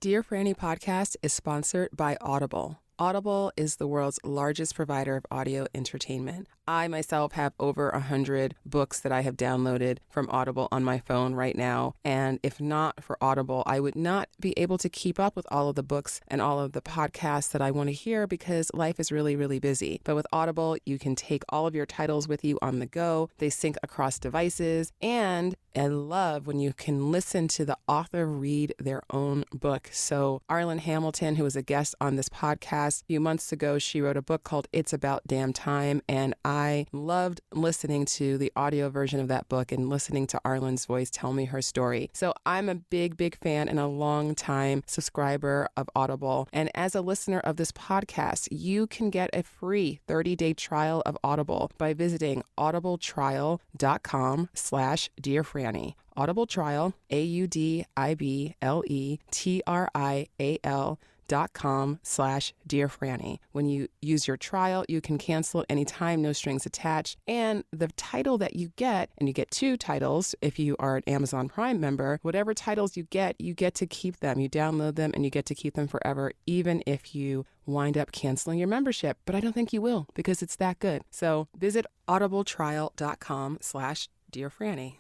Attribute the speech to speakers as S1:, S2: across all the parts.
S1: Dear Franny podcast is sponsored by Audible. Audible is the world's largest provider of audio entertainment. I myself have over 100 books that I have downloaded from Audible on my phone right now. And if not for Audible, I would not be able to keep up with all of the books and all of the podcasts that I want to hear because life is really, really busy. But with Audible, you can take all of your titles with you on the go. They sync across devices. And I love when you can listen to the author read their own book. So Arlen Hamilton, who was a guest on this podcast a few months ago, she wrote a book called It's About Damn Time. And I loved listening to the audio version of that book and listening to Arlen's voice tell me her story. So I'm a big, big fan and a long time subscriber of Audible. And as a listener of this podcast, you can get a free 30-day trial of Audible by visiting audibletrial.com/dearfranny. Audible Trial, audibletrial.com/dearfranny. When you use your trial, you can cancel at any time, no strings attached. And the title that you get, and you get 2 titles if you are an Amazon Prime member, whatever titles you get to keep them. You download them and you get to keep them forever, even if you wind up canceling your membership. But I don't think you will because it's that good. So visit audibletrial.com/dearfranny.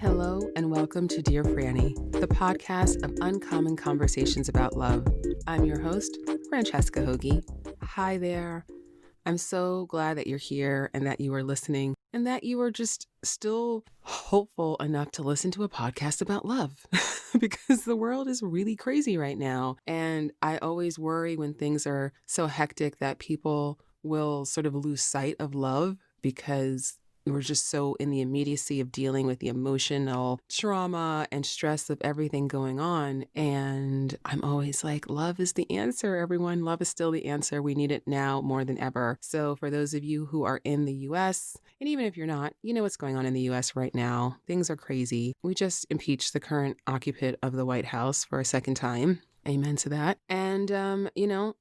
S1: Hello and welcome to Dear Franny, the podcast of uncommon conversations about love. I'm your host, Francesca Hoagie. Hi there. I'm so glad that you're here and that you are listening and that you are just still hopeful enough to listen to a podcast about love because the world is really crazy right now. And I always worry when things are so hectic that people will sort of lose sight of love because we're just so in the immediacy of dealing with the emotional trauma and stress of everything going on. And I'm always like, love is the answer, everyone. Love is still the answer. We need it now more than ever. So for those of you who are in the US, and even if you're not, you know what's going on in the US right now. Things are crazy. We just impeached the current occupant of the White House for a second time. Amen to that. And,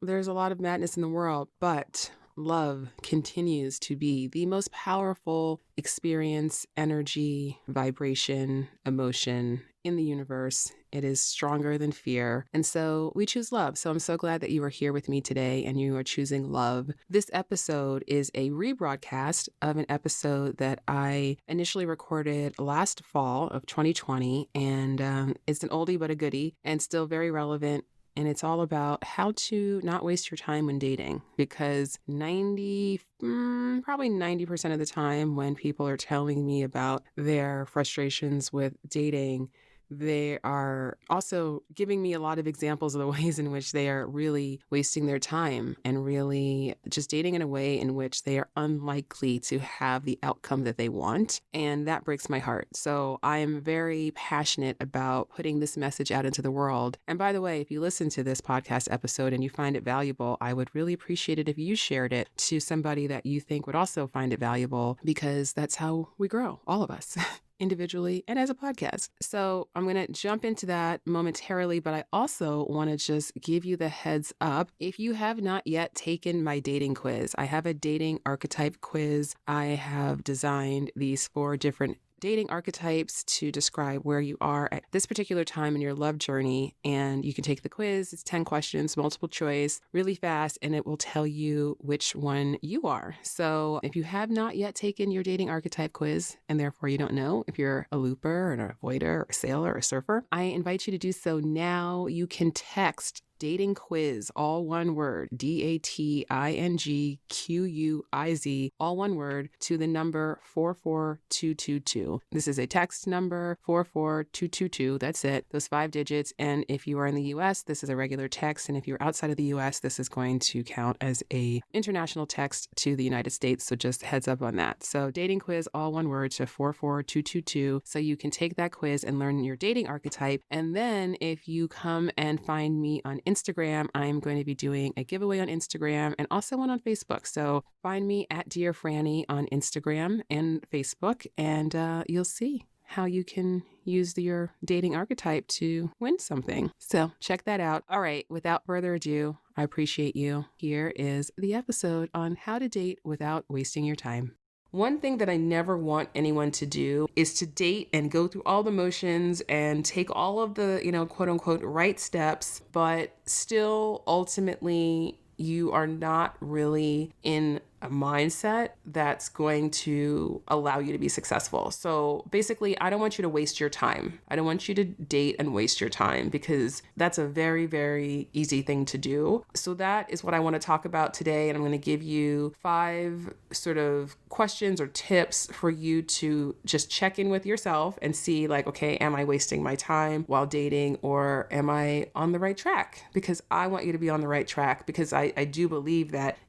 S1: there's a lot of madness in the world, but love continues to be the most powerful experience, energy, vibration, emotion in the universe. It is stronger than fear. And so we choose love. So I'm so glad that you are here with me today and you are choosing love. This episode is a rebroadcast of an episode that I initially recorded last fall of 2020. And it's an oldie but a goodie and still very relevant. And it's all about how to not waste your time when dating, because probably 90% of the time when people are telling me about their frustrations with dating, they are also giving me a lot of examples of the ways in which they are really wasting their time and really just dating in a way in which they are unlikely to have the outcome that they want. And that breaks my heart. So I am very passionate about putting this message out into the world. And by the way, if you listen to this podcast episode and you find it valuable, I would really appreciate it if you shared it to somebody that you think would also find it valuable, because that's how we grow, all of us. Individually and as a podcast. So I'm going to jump into that momentarily, but I also want to just give you the heads up. If you have not yet taken my dating quiz, I have a dating archetype quiz. I have designed these 4 different dating archetypes to describe where you are at this particular time in your love journey. And you can take the quiz. It's 10 questions, multiple choice, really fast, and it will tell you which one you are. So if you have not yet taken your dating archetype quiz, and therefore you don't know if you're a looper or an avoider or a sailor or a surfer, I invite you to do so now. You can text Dating Quiz, all one word, DATINGQUIZ, all one word, to the number 44222. This is a text number, 44222. That's it, those 5 digits. And if you are in the US, this is a regular text. And if you're outside of the US, this is going to count as a international text to the United States. So just heads up on that. So Dating Quiz, all one word, to 44222. So you can take that quiz and learn your dating archetype. And then if you come and find me on Instagram, I'm going to be doing a giveaway on Instagram and also one on Facebook. So find me at Dear Franny on Instagram and Facebook, and you'll see how you can use your dating archetype to win something. So check that out. All right, without further ado, I appreciate you. Here is the episode on how to date without wasting your time. One thing that I never want anyone to do is to date and go through all the motions and take all of the, quote unquote, right steps, but still ultimately you are not really in a mindset that's going to allow you to be successful. So basically, I don't want you to waste your time. I don't want you to date and waste your time because that's a very, very easy thing to do. So that is what I want to talk about today. And I'm going to give you 5 sort of questions or tips for you to just check in with yourself and see like, okay, am I wasting my time while dating or am I on the right track? Because I want you to be on the right track because I do believe that,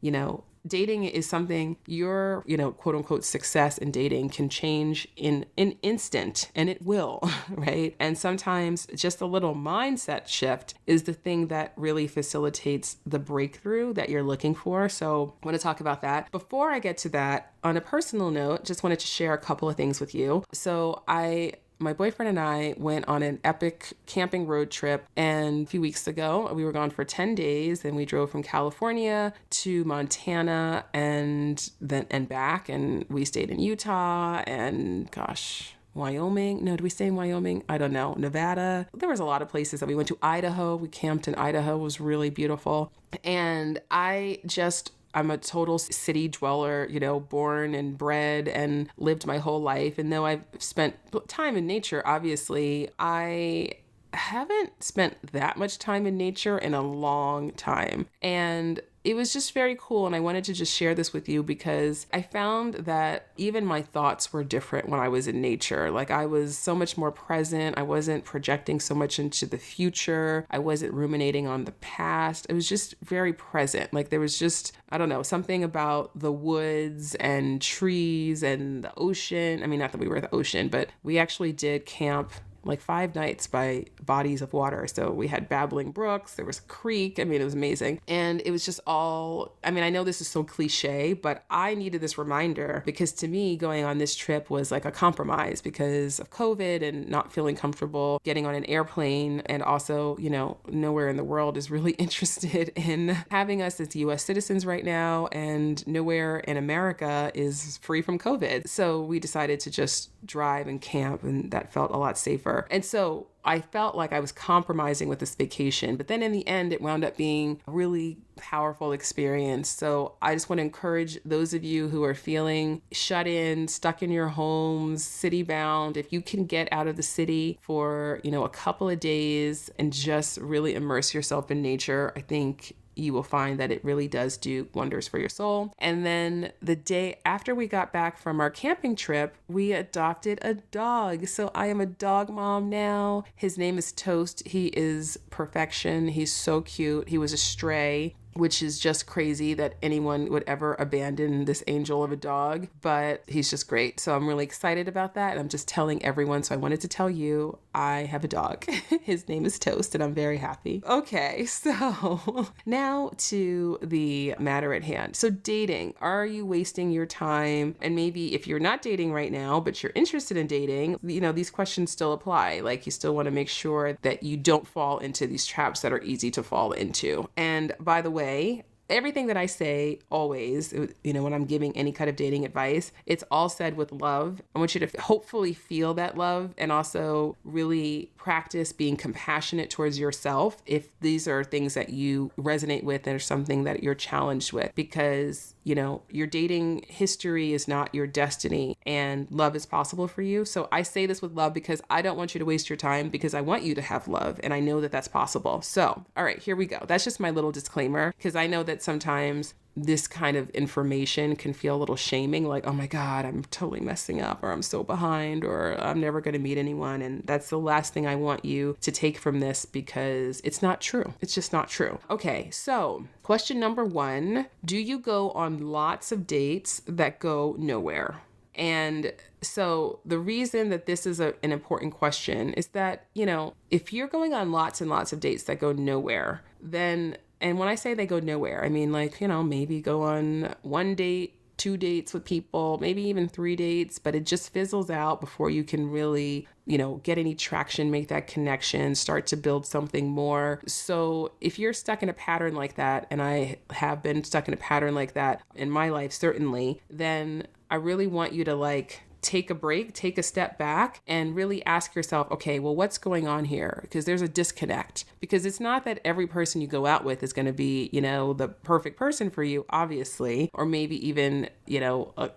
S1: dating is something your, quote unquote, success in dating can change in an instant, and it will, right? And sometimes just a little mindset shift is the thing that really facilitates the breakthrough that you're looking for. So I want to talk about that. Before I get to that, on a personal note, just wanted to share a couple of things with you. So my boyfriend and I went on an epic camping road trip, and a few weeks ago, we were gone for 10 days, and we drove from California to Montana and back, and we stayed in Utah and Wyoming. No, did we stay in Wyoming? I don't know. Nevada. There was a lot of places that we went to. Idaho. We camped in Idaho. It was really beautiful. And I'm a total city dweller, born and bred and lived my whole life. And though I've spent time in nature, obviously, I haven't spent that much time in nature in a long time. And it was just very cool. And I wanted to just share this with you because I found that even my thoughts were different when I was in nature. Like I was so much more present. I wasn't projecting so much into the future. I wasn't ruminating on the past. It was just very present. Like there was just, I don't know, something about the woods and trees and the ocean. I mean, not that we were at the ocean, but we actually did camp like 5 nights by bodies of water. So we had babbling brooks, there was a creek. I mean, it was amazing. And it was just I know this is so cliche, but I needed this reminder because to me, going on this trip was like a compromise because of COVID and not feeling comfortable getting on an airplane. And also, nowhere in the world is really interested in having us as US citizens right now. And nowhere in America is free from COVID. So we decided to just drive and camp, and that felt a lot safer. And so I felt like I was compromising with this vacation, but then in the end, it wound up being a really powerful experience. So I just want to encourage those of you who are feeling shut in, stuck in your homes, city bound, if you can get out of the city for, a couple of days and just really immerse yourself in nature, I think you will find that it really does do wonders for your soul. And then the day after we got back from our camping trip, we adopted a dog. So I am a dog mom now. His name is Toast. He is perfection. He's so cute. He was a stray, which is just crazy that anyone would ever abandon this angel of a dog, but he's just great. So I'm really excited about that. And I'm just telling everyone. So I wanted to tell you, I have a dog. His name is Toast, and I'm very happy. Okay, so now to the matter at hand. So dating, are you wasting your time? And maybe if you're not dating right now, but you're interested in dating, these questions still apply. Like you still want to make sure that you don't fall into these traps that are easy to fall into. And by the way, everything that I say always, when I'm giving any kind of dating advice, it's all said with love. I want you to hopefully feel that love and also really practice being compassionate towards yourself if these are things that you resonate with and are something that you're challenged with, because your dating history is not your destiny and love is possible for you. So I say this with love because I don't want you to waste your time, because I want you to have love and I know that that's possible. So, all right, here we go. That's just my little disclaimer, because I know that sometimes this kind of information can feel a little shaming, like, oh my God, I'm totally messing up, or I'm so behind, or I'm never going to meet anyone. And that's the last thing I want you to take from this, because it's not true. It's just not true. Okay, so question number 1, do you go on lots of dates that go nowhere? And so the reason that this is an important question is that, if you're going on lots and lots of dates that go nowhere, then, and when I say they go nowhere, I mean maybe go on one date 2 dates with people, maybe even 3 dates, but it just fizzles out before you can really, get any traction, make that connection, start to build something more. So if you're stuck in a pattern like that, and I have been stuck in a pattern like that in my life, certainly, then I really want you to take a break, take a step back, and really ask yourself, okay, well, what's going on here? Because there's a disconnect. Because it's not that every person you go out with is going to be, the perfect person for you, obviously, or maybe even,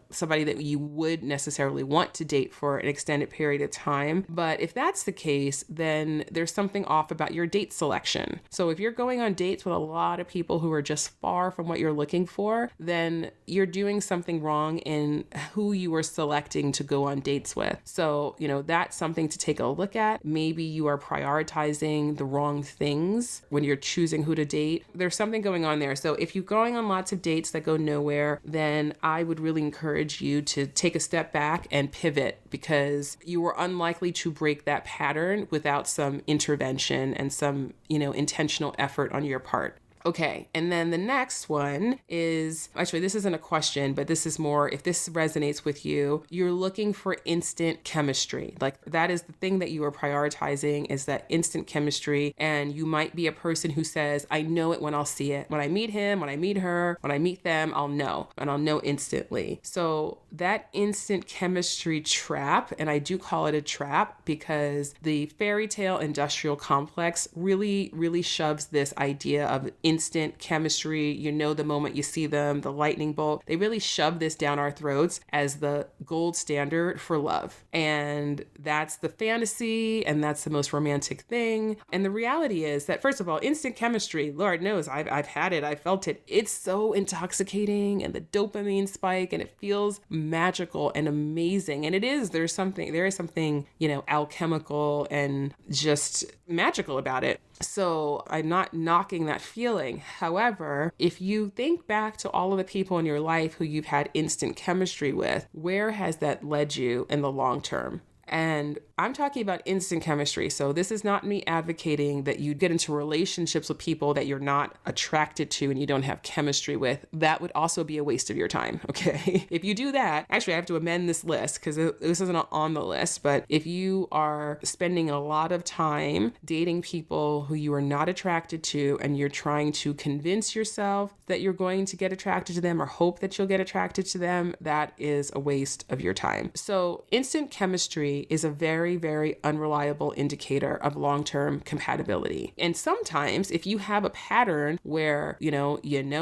S1: somebody that you would necessarily want to date for an extended period of time. But if that's the case, then there's something off about your date selection. So if you're going on dates with a lot of people who are just far from what you're looking for, then you're doing something wrong in who you are selecting to go on dates with. So, that's something to take a look at. Maybe you are prioritizing the wrong things when you're choosing who to date. There's something going on there. So if you're going on lots of dates that go nowhere, then I would really encourage you to take a step back and pivot, because you are unlikely to break that pattern without some intervention and some, intentional effort on your part. Okay, and then the next one is, actually, this isn't a question, but this is more, if this resonates with you, you're looking for instant chemistry. That is the thing that you are prioritizing, is that instant chemistry. And you might be a person who says, I know it when I'll see it. When I meet him, when I meet her, when I meet them, I'll know, and I'll know instantly. So that instant chemistry trap, and I do call it a trap because the fairy tale industrial complex really, really shoves this idea of instant chemistry, the moment you see them, the lightning bolt. They really shove this down our throats as the gold standard for love. And that's the fantasy, and that's the most romantic thing. And the reality is that, first of all, instant chemistry, Lord knows, I've had it, I felt it. It's so intoxicating, and the dopamine spike, and it feels magical and amazing. And there is something, alchemical and just magical about it. So I'm not knocking that feeling. However, if you think back to all of the people in your life who you've had instant chemistry with, where has that led you in the long term? And I'm talking about instant chemistry. So this is not me advocating that you get into relationships with people that you're not attracted to and you don't have chemistry with. That would also be a waste of your time, okay? If you do that, actually I have to amend this list because this isn't on the list, but if you are spending a lot of time dating people who you are not attracted to and you're trying to convince yourself that you're going to get attracted to them or hope that you'll get attracted to them, that is a waste of your time. So instant chemistry is a very, very unreliable indicator of long-term compatibility. And sometimes if you have a pattern where, you know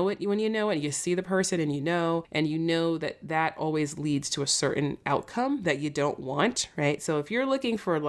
S1: it when you know it, you see the person and you know that always leads to a certain outcome that you don't want, right? So if you're looking for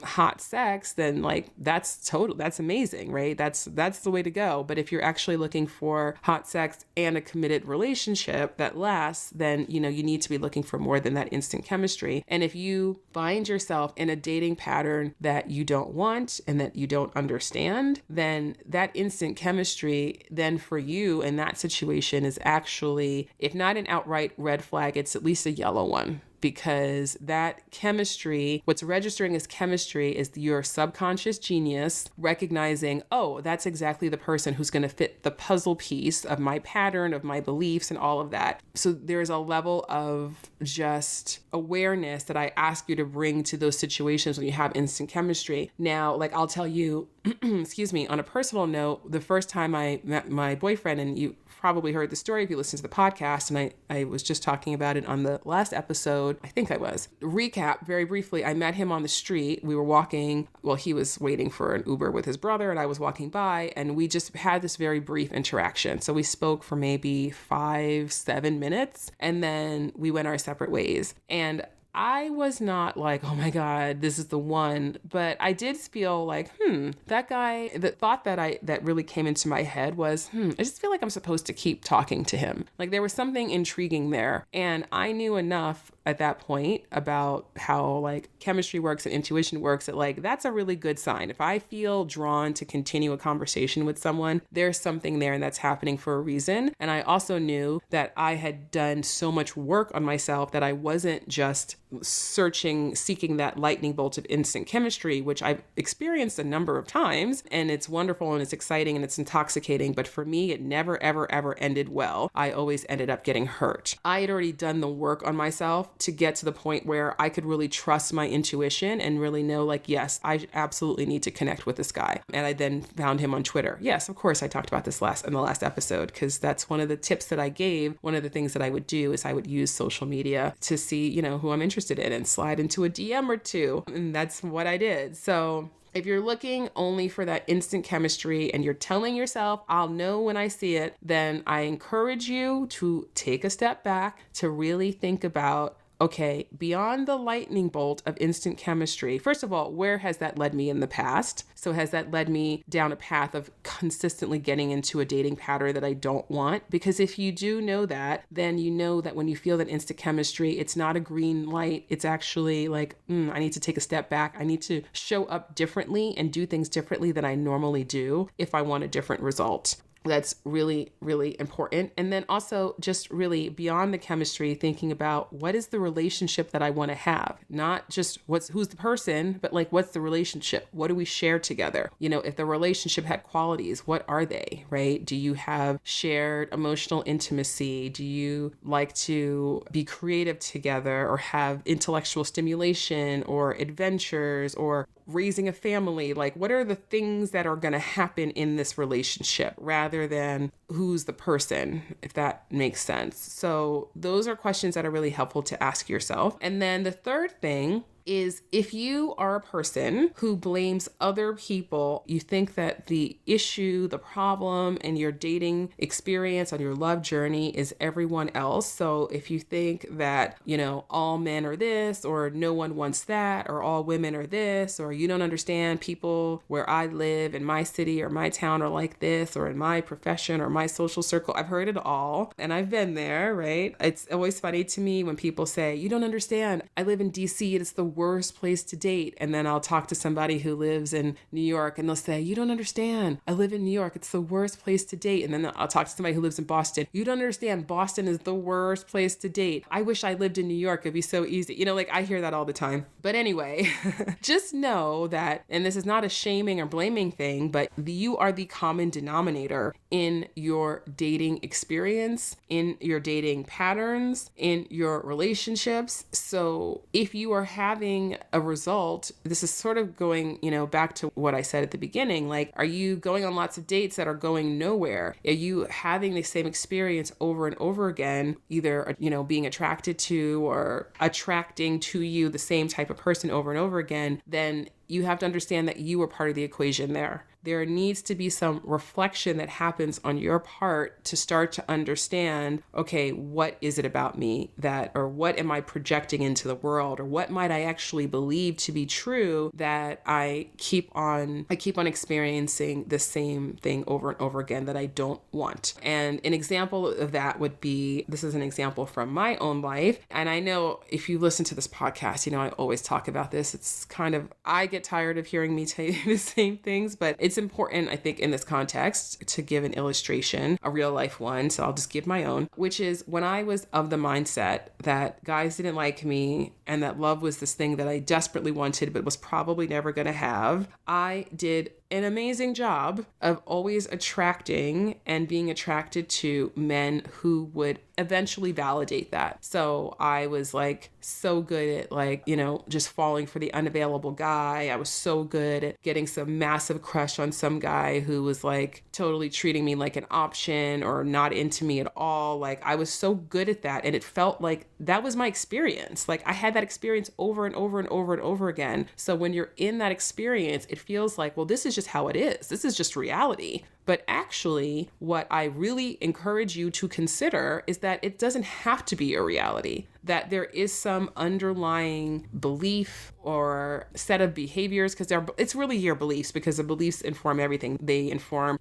S1: hot sex, then that's amazing, right? That's the way to go. But if you're actually looking for hot sex and a committed relationship that lasts, then, you need to be looking for more than that instant chemistry. And if you find yourself in a dating pattern that you don't want and that you don't understand, then that instant chemistry then for you in that situation is actually, if not an outright red flag, it's at least a yellow one. Because that chemistry, what's registering as chemistry is your subconscious genius recognizing, oh, that's exactly the person who's going to fit the puzzle piece of my pattern, of my beliefs and all of that. So there's a level of just awareness that I ask you to bring to those situations when you have instant chemistry. Now, I'll tell you, excuse me, on a personal note, the first time I met my boyfriend, and you probably heard the story if you listen to the podcast, and I was just talking about it on the last episode. I think I was. Recap, very briefly, I met him on the street. We were walking, he was waiting for an Uber with his brother, and I was walking by, and we just had this very brief interaction. So we spoke for maybe 5-7 minutes, and then we went our separate ways. And I was not like, oh my God, this is the one. But I did feel like, that guy, the thought that really came into my head was, I just feel like I'm supposed to keep talking to him. There was something intriguing there. And I knew enough at that point about how chemistry works and intuition works that that's a really good sign. If I feel drawn to continue a conversation with someone, there's something there and that's happening for a reason. And I also knew that I had done so much work on myself that I wasn't just seeking that lightning bolt of instant chemistry, which I've experienced a number of times, and it's wonderful and it's exciting and it's intoxicating. But for me, it never, ever, ever ended well. I always ended up getting hurt. I had already done the work on myself to get to the point where I could really trust my intuition and really know, like, yes, I absolutely need to connect with this guy. And I then found him on Twitter. Yes, of course, I talked about this in the last episode, because that's one of the tips that I gave. One of the things that I would do is I would use social media to see, who I'm interested in and slide into a DM or two. And that's what I did. So if you're looking only for that instant chemistry and you're telling yourself, I'll know when I see it, then I encourage you to take a step back to really think about, okay, beyond the lightning bolt of instant chemistry, first of all, where has that led me in the past? So has that led me down a path of consistently getting into a dating pattern that I don't want? Because if you do know that, then you know that when you feel that instant chemistry, it's not a green light. It's actually like, I need to take a step back. I need to show up differently and do things differently than I normally do if I want a different result. That's really, really important. And then also just really beyond the chemistry, thinking about what is the relationship that I want to have? Not just who's the person, but like, what's the relationship? What do we share together? If the relationship had qualities, what are they, right? Do you have shared emotional intimacy? Do you like to be creative together or have intellectual stimulation or adventures or raising a family? Like, what are the things that are going to happen in this relationship rather than who's the person, if that makes sense? So those are questions that are really helpful to ask yourself. And then the third thing is, if you are a person who blames other people, you think that the issue, the problem in your dating experience on your love journey is everyone else. So if you think that, all men are this, or no one wants that, or all women are this, or you don't understand people where I live in my city or my town are like this, or in my profession or my social circle, I've heard it all. And I've been there, right? It's always funny to me when people say, you don't understand. I live in DC and it's the worst place to date. And then I'll talk to somebody who lives in New York and they'll say, you don't understand. I live in New York. It's the worst place to date. And then I'll talk to somebody who lives in Boston. You don't understand. Boston is the worst place to date. I wish I lived in New York. It'd be so easy. I hear that all the time. But anyway, just know that, and this is not a shaming or blaming thing, but you are the common denominator in your dating experience, in your dating patterns, in your relationships. So if you are having a result, this is sort of going, back to what I said at the beginning, like, are you going on lots of dates that are going nowhere? Are you having the same experience over and over again, either, being attracted to or attracting to you the same type of person over and over again? Then you have to understand that you are part of the equation there. There needs to be some reflection that happens on your part to start to understand, okay, what is it about me or what am I projecting into the world, or what might I actually believe to be true that I keep on experiencing the same thing over and over again that I don't want. And an example of that would be, this is an example from my own life. And I know if you listen to this podcast, I always talk about this. It's kind of, I get tired of hearing me tell you the same things, but it's important, I think, in this context to give an illustration, a real life one. So I'll just give my own, which is when I was of the mindset that guys didn't like me and that love was this thing that I desperately wanted, but was probably never going to have. I did an amazing job of always attracting and being attracted to men who would eventually validate that. So I was like so good at just falling for the unavailable guy. I was so good at getting some massive crush on some guy who was like totally treating me like an option or not into me at all. Like, I was so good at that. And it felt like that was my experience. Like, I had that experience over and over and over and over again. So when you're in that experience, it feels like, well, this is just how it is. This is just reality. But actually, what I really encourage you to consider is that it doesn't have to be a reality, that there is some underlying belief or set of behaviors, because it's really your beliefs, because the beliefs inform everything. They inform,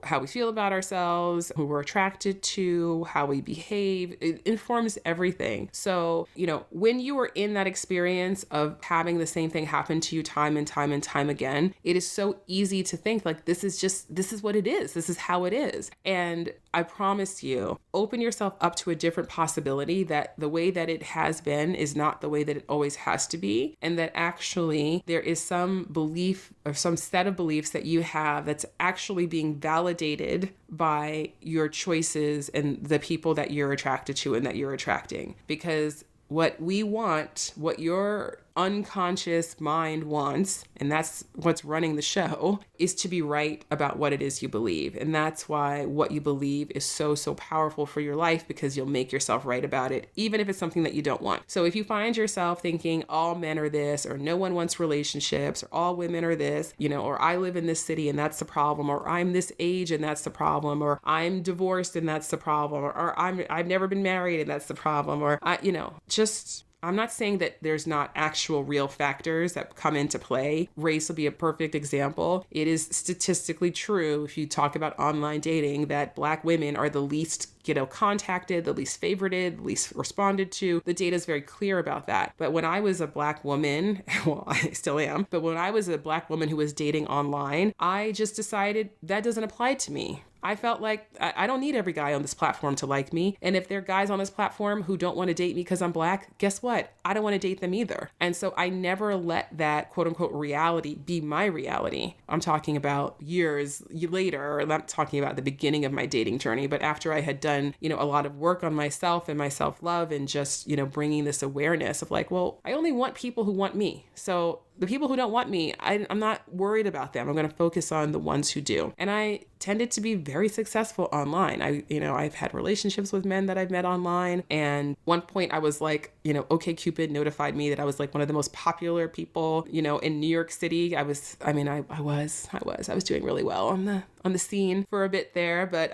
S1: how we feel about ourselves, who we're attracted to, how we behave. It informs everything. So, when you are in that experience of having the same thing happen to you time and time and time again, it is so easy to think like, this is what it is. This is how it is. And I promise you, open yourself up to a different possibility that the way that it has been is not the way that it always has to be. And that actually there is some belief or some set of beliefs that you have that's actually being validated by your choices and the people that you're attracted to and that you're attracting. Because what we want, what your unconscious mind wants, and that's what's running the show, is to be right about what it is you believe. And that's why what you believe is so, so powerful for your life, because you'll make yourself right about it, even if it's something that you don't want. So if you find yourself thinking all men are this, or no one wants relationships, or all women are this, or I live in this city and that's the problem, or I'm this age and that's the problem, or I'm divorced and that's the problem, or I've never been married and that's the problem, or I'm not saying that there's not actual real factors that come into play. Race will be a perfect example. It is statistically true, if you talk about online dating, that Black women are the least contacted, the least favorited, the least responded to. The data is very clear about that. But when I was a Black woman, well, I still am, but when I was a Black woman who was dating online, I just decided that doesn't apply to me. I felt like I don't need every guy on this platform to like me. And if there are guys on this platform who don't want to date me because I'm Black, guess what? I don't want to date them either. And so I never let that quote unquote reality be my reality. I'm talking about years later, or I'm not talking about the beginning of my dating journey, but after I had done, a lot of work on myself and my self-love and just, bringing this awareness of like, well, I only want people who want me. So the people who don't want me, I'm not worried about them. I'm going to focus on the ones who do. And I tended to be very successful online. I've had relationships with men that I've met online. And one point I was like, OkCupid notified me that I was like one of the most popular people, in New York City. I was doing really well on the scene for a bit there. But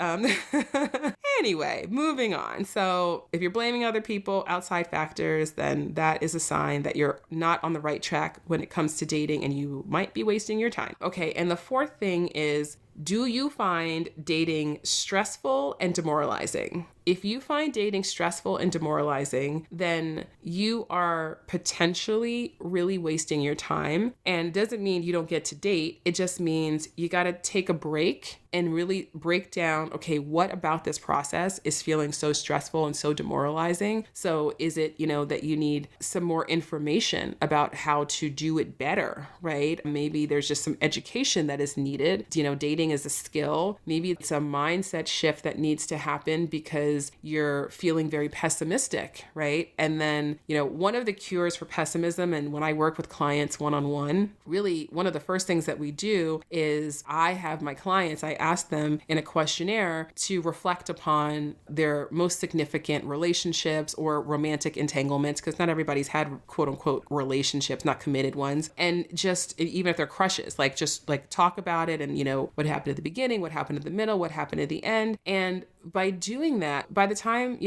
S1: anyway, moving on. So if you're blaming other people, outside factors, then that is a sign that you're not on the right track when it comes to dating and you might be wasting your time. Okay, and the fourth thing is, do you find dating stressful and demoralizing? If you find dating stressful and demoralizing, then you are potentially really wasting your time. And it doesn't mean you don't get to date. It just means you got to take a break and really break down, okay, what about this process is feeling so stressful and so demoralizing? So is it, that you need some more information about how to do it better, right? Maybe there's just some education that is needed. Dating is a skill. Maybe it's a mindset shift that needs to happen because you're feeling very pessimistic, right? And then, one of the cures for pessimism, and when I work with clients one-on-one, really one of the first things that we do is I have my clients, I ask them in a questionnaire to reflect upon their most significant relationships or romantic entanglements, because not everybody's had quote unquote relationships, not committed ones. And just, even if they're crushes, just talk about it and, what happened at the beginning, what happened at the middle, what happened at the end. And by doing that, by the time,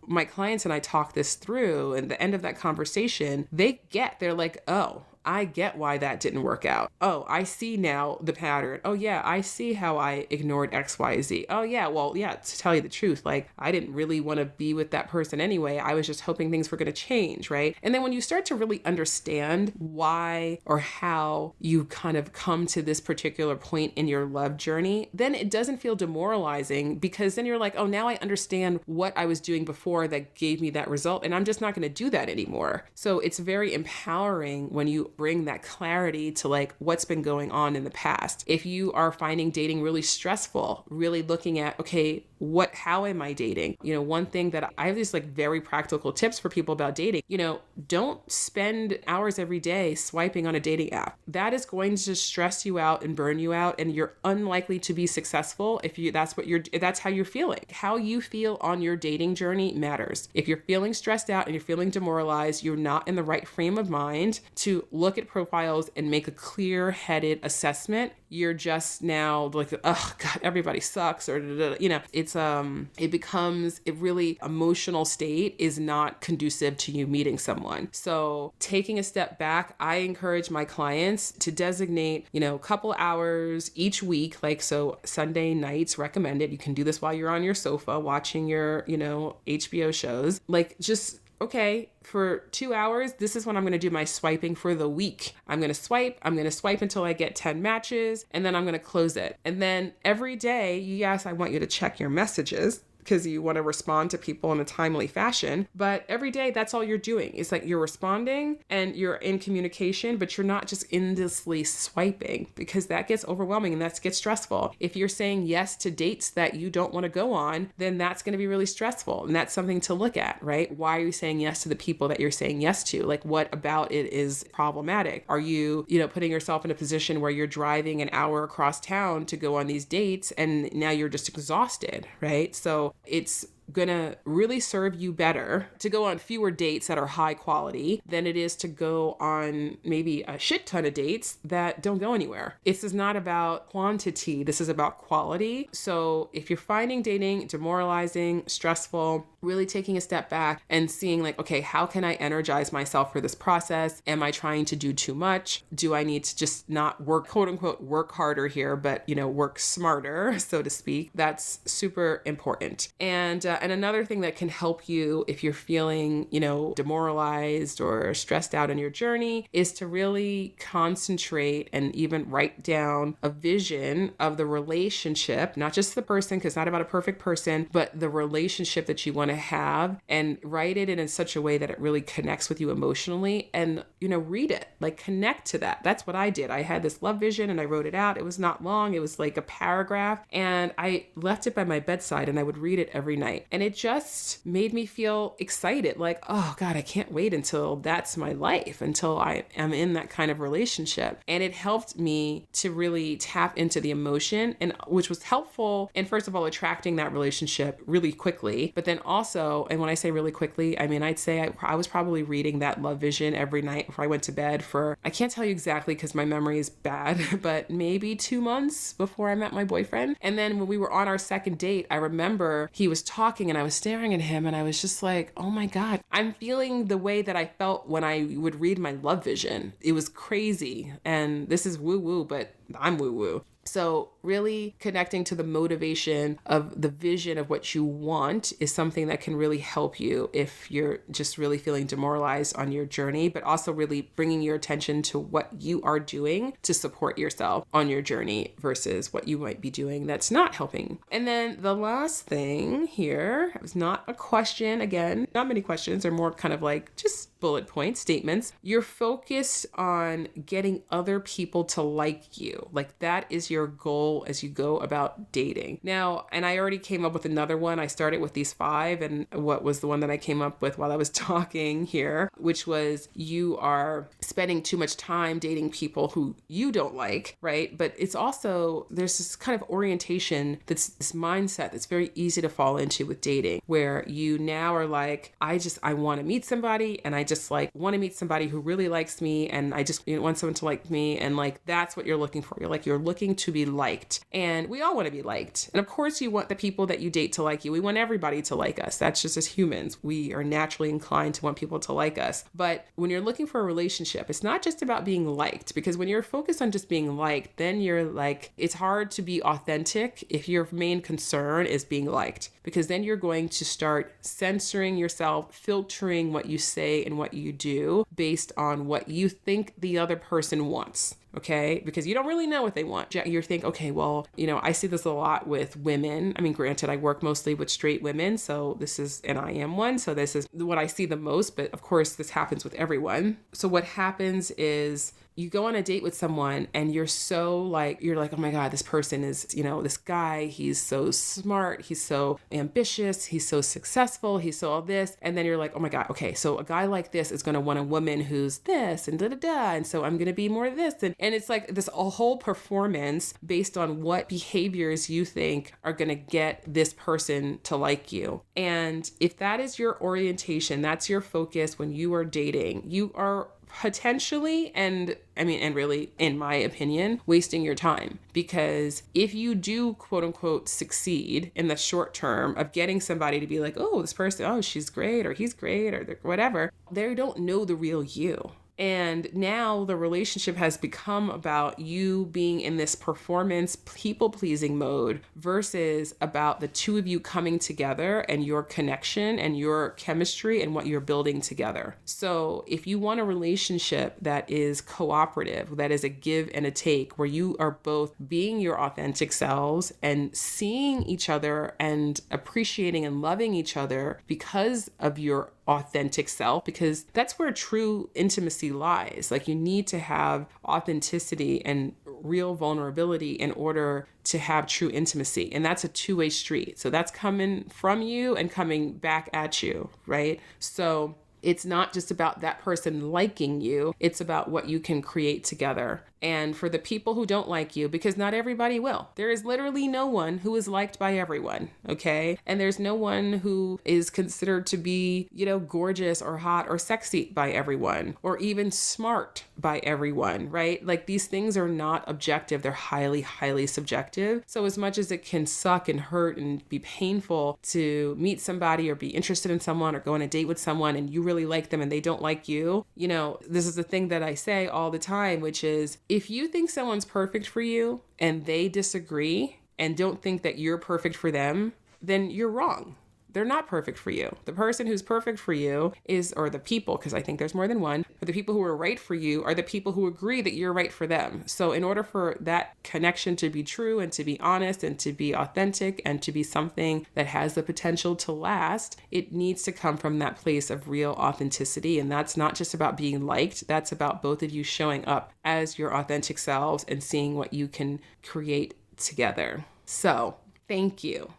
S1: my clients and I talk this through, and the end of that conversation, they're like, oh, I get why that didn't work out. Oh, I see now the pattern. Oh yeah, I see how I ignored X, Y, Z. Oh yeah, well, yeah, to tell you the truth, I didn't really want to be with that person anyway. I was just hoping things were going to change, right? And then when you start to really understand why or how you kind of come to this particular point in your love journey, then it doesn't feel demoralizing, because then you're like, oh, now I understand what I was doing before that gave me that result, and I'm just not going to do that anymore. So it's very empowering when you bring that clarity to what's been going on in the past. If you are finding dating really stressful, really looking at, okay, how am I dating? One thing that I have these very practical tips for people about dating, don't spend hours every day swiping on a dating app. That is going to stress you out and burn you out, and you're unlikely to be successful if that's how you're feeling. How you feel on your dating journey matters. If you're feeling stressed out and you're feeling demoralized, you're not in the right frame of mind to look at profiles and make a clear-headed assessment. You're just now oh God, everybody sucks, or it becomes a really emotional state is not conducive to you meeting someone. So taking a step back, I encourage my clients to designate, a couple hours each week. So Sunday nights recommended. You can do this while you're on your sofa watching your, HBO shows. Just okay, for 2 hours, this is when I'm going to do my swiping for the week. I'm going to swipe until I get 10 matches, and then I'm going to close it. And then every day, yes, I want you to check your messages, because you want to respond to people in a timely fashion. But every day, that's all you're doing. It's like you're responding and you're in communication, but you're not just endlessly swiping, because that gets overwhelming and that gets stressful. If you're saying yes to dates that you don't want to go on, then that's going to be really stressful. And that's something to look at, right? Why are you saying yes to the people that you're saying yes to? Like, what about it is problematic? Are you, putting yourself in a position where you're driving an hour across town to go on these dates and now you're just exhausted, right? So it's gonna really serve you better to go on fewer dates that are high quality than it is to go on maybe a shit ton of dates that don't go anywhere. This is not about quantity, this is about quality. So if you're finding dating demoralizing, stressful, really taking a step back and seeing like, okay, how can I energize myself for this process? Am I trying to do too much? Do I need to just not work, quote unquote, work harder here, but work smarter, so to speak? That's super important. And another thing that can help you if you're feeling, demoralized or stressed out in your journey is to really concentrate and even write down a vision of the relationship, not just the person, because it's not about a perfect person, but the relationship that you want to have, and write it in such a way that it really connects with you emotionally, and, read it, like connect to that. That's what I did. I had this love vision and I wrote it out. It was not long. It was like a paragraph, and I left it by my bedside and I would read it every night. And it just made me feel excited. Like, oh God, I can't wait until that's my life, until I am in that kind of relationship. And it helped me to really tap into the emotion, and which was helpful. And first of all, attracting that relationship really quickly. But then also, and when I say really quickly, I mean, I'd say I was probably reading that love vision every night before I went to bed for, I can't tell you exactly because my memory is bad, but maybe 2 months before I met my boyfriend. And then when we were on our second date, I remember he was talking and I was staring at him and I was just like, oh my God, I'm feeling the way that I felt when I would read my love vision. It was crazy. And this is woo woo, but I'm woo woo. So really connecting to the motivation of the vision of what you want is something that can really help you if you're just really feeling demoralized on your journey, but also really bringing your attention to what you are doing to support yourself on your journey versus what you might be doing that's not helping. And then the last thing here is not a question. Again, not many questions, are more kind of like just bullet point statements. You're focused on getting other people to like you. Like that is your goal as you go about dating. Now, and I already came up with another one. I started with these 5, and what was the one that I came up with while I was talking here, which was you are spending too much time dating people who you don't like, right? But it's also, there's this kind of orientation, that's this mindset that's very easy to fall into with dating, where you now are like, I want to meet somebody, and I just like want to meet somebody who really likes me, and I just want someone to like me, and like that's what you're looking for. You're looking to be liked, and we all want to be liked. And of course you want the people that you date to like you. We want everybody to like us. That's just as humans. We are naturally inclined to want people to like us. But when you're looking for a relationship, it's not just about being liked, because when you're focused on just being liked, then you're like, it's hard to be authentic if your main concern is being liked, because then you're going to start censoring yourself, filtering what you say and what you do based on what you think the other person wants. Okay, because you don't really know what they want. You think, okay, well, I see this a lot with women. I mean, granted, I work mostly with straight women, and I am one, so this is what I see the most, but of course this happens with everyone. So what happens is you go on a date with someone and you're like, oh my God, this person is, this guy, he's so smart, he's so ambitious, he's so successful, he's so all this. And then you're like, oh my God, okay, so a guy like this is going to want a woman who's this and da-da-da. And so I'm going to be more this. And it's like this whole performance based on what behaviors you think are going to get this person to like you. And if that is your orientation, that's your focus when you are dating, you are potentially, and really, in my opinion, wasting your time. Because if you do, quote unquote, succeed in the short term of getting somebody to be like, oh, this person, oh, she's great, or he's great, or whatever, they don't know the real you. And now the relationship has become about you being in this performance, people-pleasing mode versus about the two of you coming together and your connection and your chemistry and what you're building together. So if you want a relationship that is cooperative, that is a give and a take, where you are both being your authentic selves and seeing each other and appreciating and loving each other because of your authentic self, because that's where true intimacy lies. Like, you need to have authenticity and real vulnerability in order to have true intimacy. And that's a two-way street. So that's coming from you and coming back at you, right? So it's not just about that person liking you. It's about what you can create together. And for the people who don't like you, because not everybody will, there is literally no one who is liked by everyone, okay? And there's no one who is considered to be, gorgeous or hot or sexy by everyone, or even smart by everyone, right? Like, these things are not objective. They're highly, highly subjective. So as much as it can suck and hurt and be painful to meet somebody or be interested in someone or go on a date with someone and you really like them and they don't like you, this is the thing that I say all the time, which is, if you think someone's perfect for you and they disagree and don't think that you're perfect for them, then you're wrong. They're not perfect for you. The person who's perfect for you or the people, because I think there's more than one, but the people who are right for you are the people who agree that you're right for them. So in order for that connection to be true and to be honest and to be authentic and to be something that has the potential to last, it needs to come from that place of real authenticity. And that's not just about being liked. That's about both of you showing up as your authentic selves and seeing what you can create together. So thank you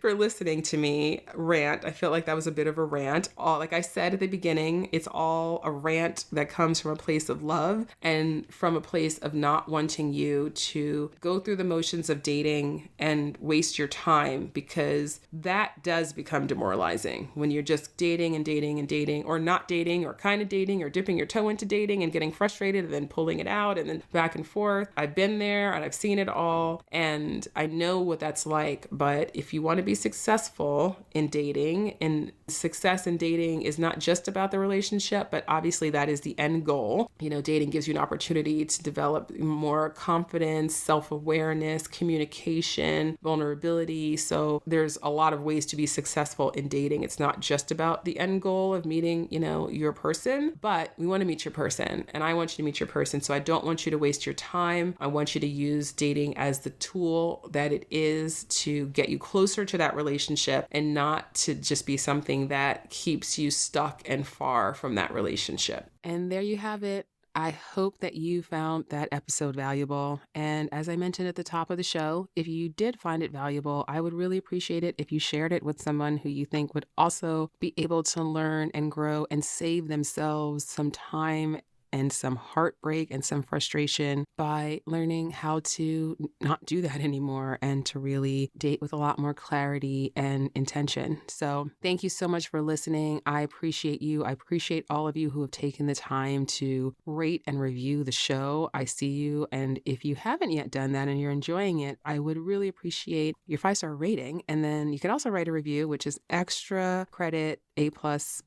S1: for listening to me rant. I felt like that was a bit of a rant. Like I said at the beginning, it's all a rant that comes from a place of love and from a place of not wanting you to go through the motions of dating and waste your time, because that does become demoralizing when you're just dating and dating and dating, or not dating, or kind of dating, or dipping your toe into dating and getting frustrated and then pulling it out and then back and forth. I've been there and I've seen it all, and I know what that's like. But if you want to be successful in dating, and success in dating is not just about the relationship, but obviously that is the end goal. Dating gives you an opportunity to develop more confidence, self-awareness, communication, vulnerability. So there's a lot of ways to be successful in dating. It's not just about the end goal of meeting, your person, but we want to meet your person, and I want you to meet your person. So I don't want you to waste your time. I want you to use dating as the tool that it is to get you closer to that relationship, and not to just be something that keeps you stuck and far from that relationship. And there you have it. I hope that you found that episode valuable. And as I mentioned at the top of the show, if you did find it valuable, I would really appreciate it if you shared it with someone who you think would also be able to learn and grow and save themselves some time and some heartbreak and some frustration by learning how to not do that anymore and to really date with a lot more clarity and intention. So thank you so much for listening. I appreciate you. I appreciate all of you who have taken the time to rate and review the show. I see you. And if you haven't yet done that and you're enjoying it, I would really appreciate your 5-star rating. And then you can also write a review, which is extra credit, A+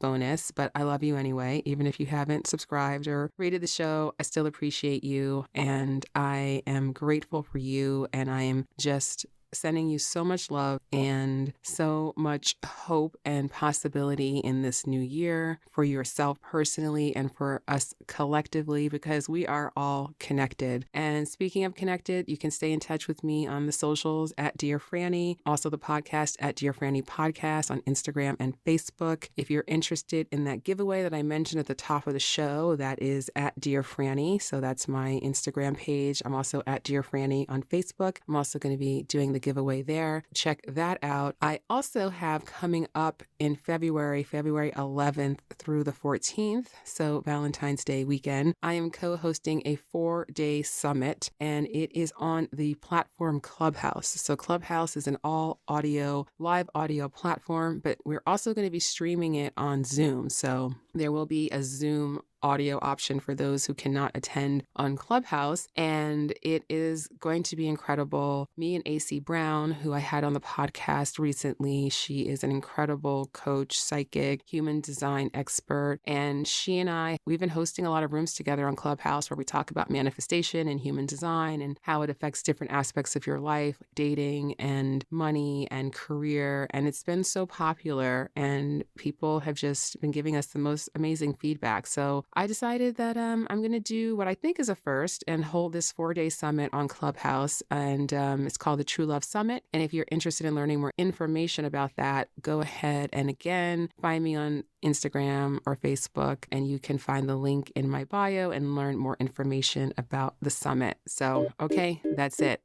S1: bonus, but I love you anyway. Even if you haven't subscribed or rated the show, I still appreciate you, and I am grateful for you, and I am just sending you so much love and so much hope and possibility in this new year for yourself personally and for us collectively, because we are all connected. And speaking of connected, you can stay in touch with me on the socials at Dear Franny, also the podcast at Dear Franny Podcast on Instagram and Facebook. If you're interested in that giveaway that I mentioned at the top of the show, that is at Dear Franny. So that's my Instagram page. I'm also at Dear Franny on Facebook. I'm also going to be doing the giveaway there. Check that out. I also have coming up in February 11th through the 14th, so Valentine's Day weekend, I am co-hosting a 4-day summit, and it is on the platform Clubhouse. So Clubhouse is an all audio, live audio platform, but we're also going to be streaming it on Zoom. So there will be a Zoom audio option for those who cannot attend on Clubhouse. And it is going to be incredible. Me and AC Brown, who I had on the podcast recently, she is an incredible coach, psychic, human design expert. And she and I, we've been hosting a lot of rooms together on Clubhouse where we talk about manifestation and human design and how it affects different aspects of your life, like dating and money and career. And it's been so popular and people have just been giving us the most amazing feedback. So I decided that I'm going to do what I think is a first and hold this 4-day summit on Clubhouse. And it's called the True Love Summit. And if you're interested in learning more information about that, go ahead and again, find me on Instagram or Facebook, and you can find the link in my bio and learn more information about the summit. So, okay, that's it.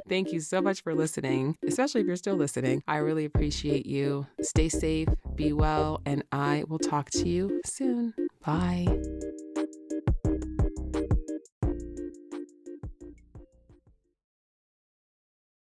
S1: Thank you so much for listening, especially if you're still listening. I really appreciate you. Stay safe, be well, and I will talk to you soon. Bye.